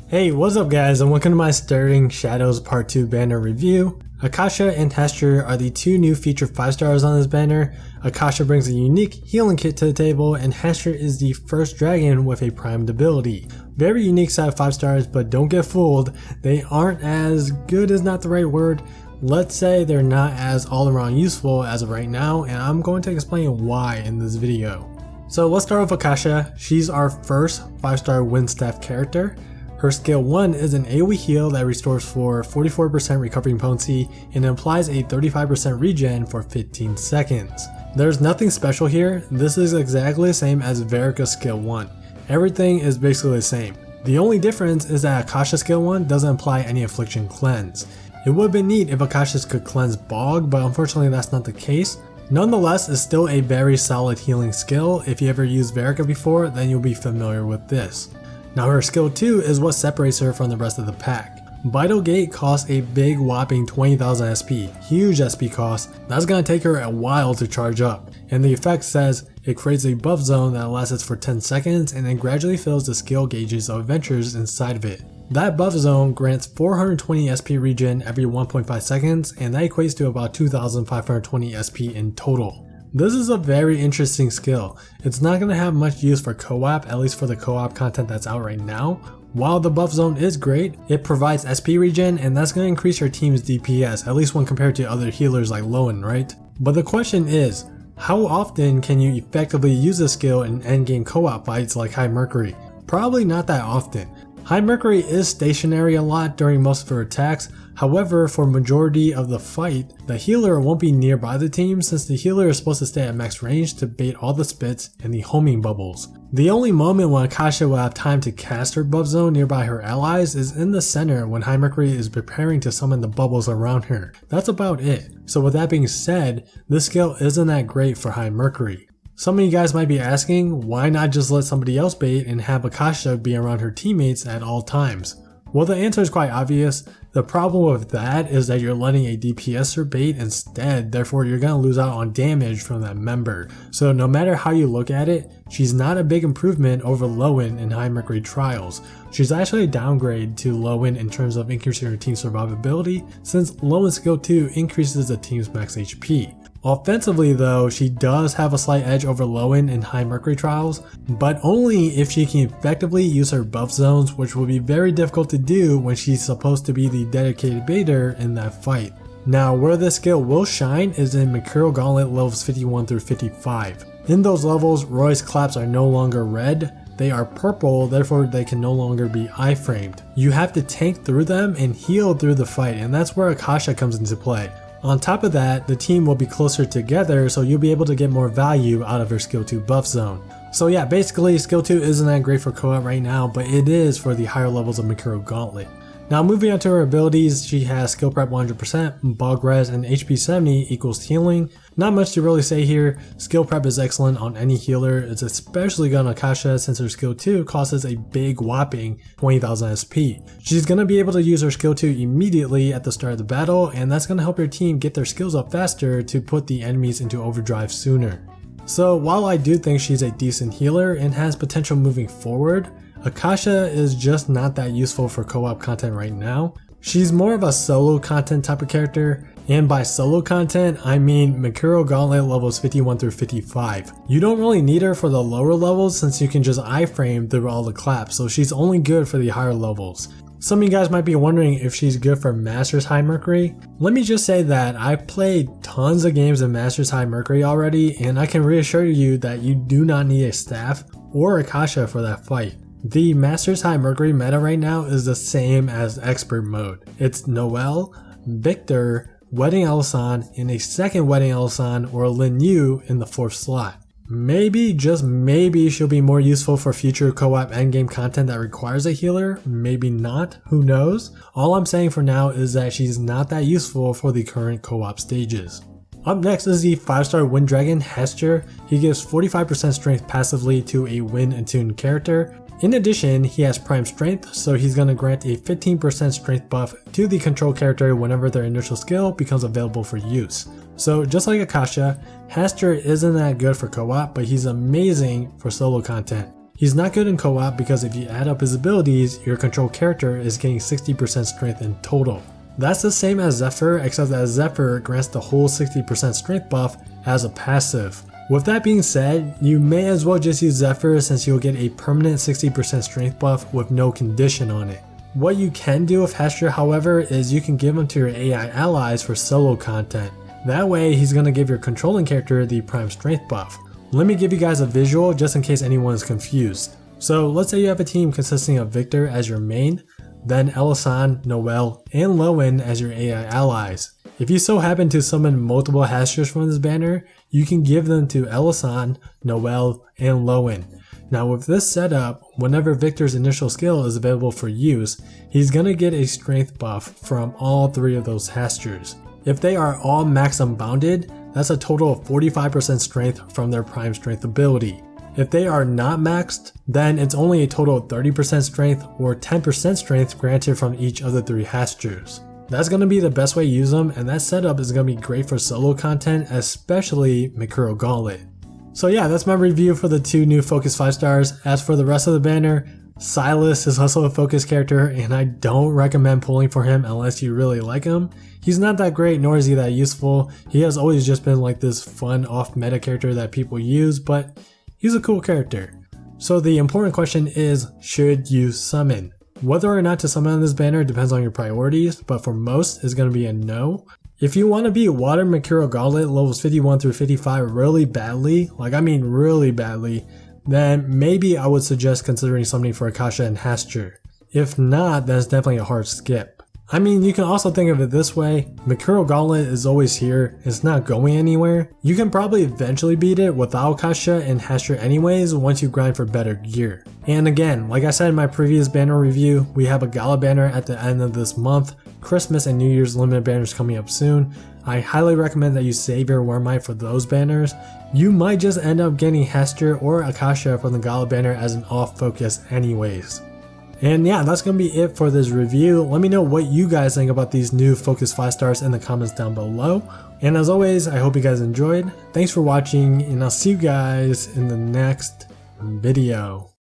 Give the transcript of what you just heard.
Hey, what's up guys, and welcome to my Stirring Shadows Part 2 banner review. Akasha and Hester are the two new featured 5 stars on this banner. Akasha brings a unique healing kit to the table, and Hester is the first dragon with a primed ability. Very unique set of 5 stars, but don't get fooled, they aren't as good is not the right word. Let's say they're not as all around useful as of right now, and I'm going to explain why in this video. So let's start with Akasha. She's our first 5 star wind staff character. Her skill 1 is an AoE heal that restores for 44% recovering potency and implies a 35% regen for 15 seconds. There's nothing special here, this is exactly the same as Verika's skill 1. Everything is basically the same. The only difference is that Akasha's skill 1 doesn't imply any affliction cleanse. It would have been neat if Akasha's could cleanse Bog, but unfortunately that's not the case. Nonetheless, it's still a very solid healing skill. If you ever used Verika before, then you'll be familiar with this. Now her skill 2 is what separates her from the rest of the pack. Vital Gate costs a big whopping 20,000 SP, huge SP cost. That's gonna take her a while to charge up. And the effect says it creates a buff zone that lasts for 10 seconds and then gradually fills the skill gauges of adventures inside of it. That buff zone grants 420 SP regen every 1.5 seconds, and that equates to about 2,520 SP in total. This is a very interesting skill. It's not going to have much use for co-op, at least for the co-op content that's out right now. While the buff zone is great, it provides SP regen, and that's going to increase your team's DPS, at least when compared to other healers like Lowen, right? But the question is, how often can you effectively use this skill in endgame co-op fights like High Mercury? Probably not that often. High Mercury is stationary a lot during most of her attacks, however for majority of the fight, the healer won't be nearby the team since the healer is supposed to stay at max range to bait all the spits and the homing bubbles. The only moment when Akasha will have time to cast her buff zone nearby her allies is in the center when High Mercury is preparing to summon the bubbles around her. That's about it. So with that being said, this skill isn't that great for High Mercury. Some of you guys might be asking, why not just let somebody else bait and have Akasha be around her teammates at all times? Well, the answer is quite obvious. The problem with that is that you're letting a DPSer bait instead, therefore you're going to lose out on damage from that member. So no matter how you look at it, she's not a big improvement over Lowen in High Mercury Trials. She's actually a downgrade to Lowen in terms of increasing her team's survivability, since Lowen's skill 2 increases the team's max HP. Offensively though, she does have a slight edge over Lowen in High Mercury Trials, but only if she can effectively use her buff zones, which will be very difficult to do when she's supposed to be the dedicated baiter in that fight. Now where this skill will shine is in Mercurial Gauntlet levels 51 through 55. In those levels, Roy's claps are no longer red, they are purple, therefore they can no longer be iframed. You have to tank through them and heal through the fight, and that's where Akasha comes into play. On top of that, the team will be closer together, so you'll be able to get more value out of your skill 2 buff zone. So yeah, basically skill 2 isn't that great for co-op right now, but it is for the higher levels of Mercurial Gauntlet. Now moving on to her abilities, she has skill prep 100%, bog res, and HP 70 equals healing. Not much to really say here. Skill prep is excellent on any healer. It's especially good on Akasha since her skill 2 costs a big whopping 20,000 SP. She's going to be able to use her skill 2 immediately at the start of the battle, and that's going to help your team get their skills up faster to put the enemies into overdrive sooner. So while I do think she's a decent healer and has potential moving forward, Akasha is just not that useful for co-op content right now. She's more of a solo content type of character, and by solo content I mean Mercurial Gauntlet levels 51 through 55. You don't really need her for the lower levels since you can just iframe through all the claps, so she's only good for the higher levels. Some of you guys might be wondering if she's good for Masters High Mercury. Let me just say that I've played tons of games in Masters High Mercury already, and I can reassure you that you do not need a staff or Akasha for that fight. The Masters High Mercury meta right now is the same as Expert mode. It's Noelle, Victor, Wedding Elisan, and a second Wedding Elisan or Lin Yu in the 4th slot. Maybe, just maybe, she'll be more useful for future co-op endgame content that requires a healer, maybe not, who knows? All I'm saying for now is that she's not that useful for the current co-op stages. Up next is the 5-star Wind Dragon Hester. He gives 45% strength passively to a wind attuned character. In addition, he has prime strength, so he's going to grant a 15% strength buff to the control character whenever their initial skill becomes available for use. So just like Akasha, Hastur isn't that good for co-op, but he's amazing for solo content. He's not good in co-op because if you add up his abilities, your control character is getting 60% strength in total. That's the same as Zephyr, except that Zephyr grants the whole 60% strength buff as a passive. With that being said, you may as well just use Zephyr since you'll get a permanent 60% strength buff with no condition on it. What you can do with Hester, however, is you can give him to your AI allies for solo content. That way he's going to give your controlling character the prime strength buff. Let me give you guys a visual just in case anyone is confused. So let's say you have a team consisting of Victor as your main, then Elisan, Noelle, and Lowen as your AI allies. If you so happen to summon multiple Hasters from this banner, you can give them to Elisan, Noelle, and Lowen. Now with this setup, whenever Victor's initial skill is available for use, he's gonna get a strength buff from all 3 of those Hasters. If they are all max unbounded, that's a total of 45% strength from their prime strength ability. If they are not maxed, then it's only a total of 30% strength or 10% strength granted from each of the 3 Hasters. That's going to be the best way to use them, and that setup is going to be great for solo content, especially Mikuro Gauntlet. So yeah, that's my review for the 2 new Focus 5 stars. As for the rest of the banner, Silas is also a focus character, and I don't recommend pulling for him unless you really like him. He's not that great, nor is he that useful. He has always just been like this fun off-meta character that people use, but he's a cool character. So the important question is, should you summon? Whether or not to summon on this banner depends on your priorities, but for most it's going to be a no. If you want to beat Water Mikuro Gauntlet levels 51 through 55 really badly, like I mean really badly, then maybe I would suggest considering summoning for Akasha and Hastur. If not, then it's definitely a hard skip. I mean, you can also think of it this way, Mikuro Gauntlet is always here, it's not going anywhere. You can probably eventually beat it without Akasha and Hester anyways once you grind for better gear. And again, like I said in my previous banner review, we have a Gala banner at the end of this month, Christmas and New Year's limited banners coming up soon. I highly recommend that you save your Wormite for those banners. You might just end up getting Hester or Akasha from the Gala banner as an off focus anyways. And yeah, that's going to be it for this review. Let me know what you guys think about these new Focus 5 stars in the comments down below. And as always, I hope you guys enjoyed. Thanks for watching, and I'll see you guys in the next video.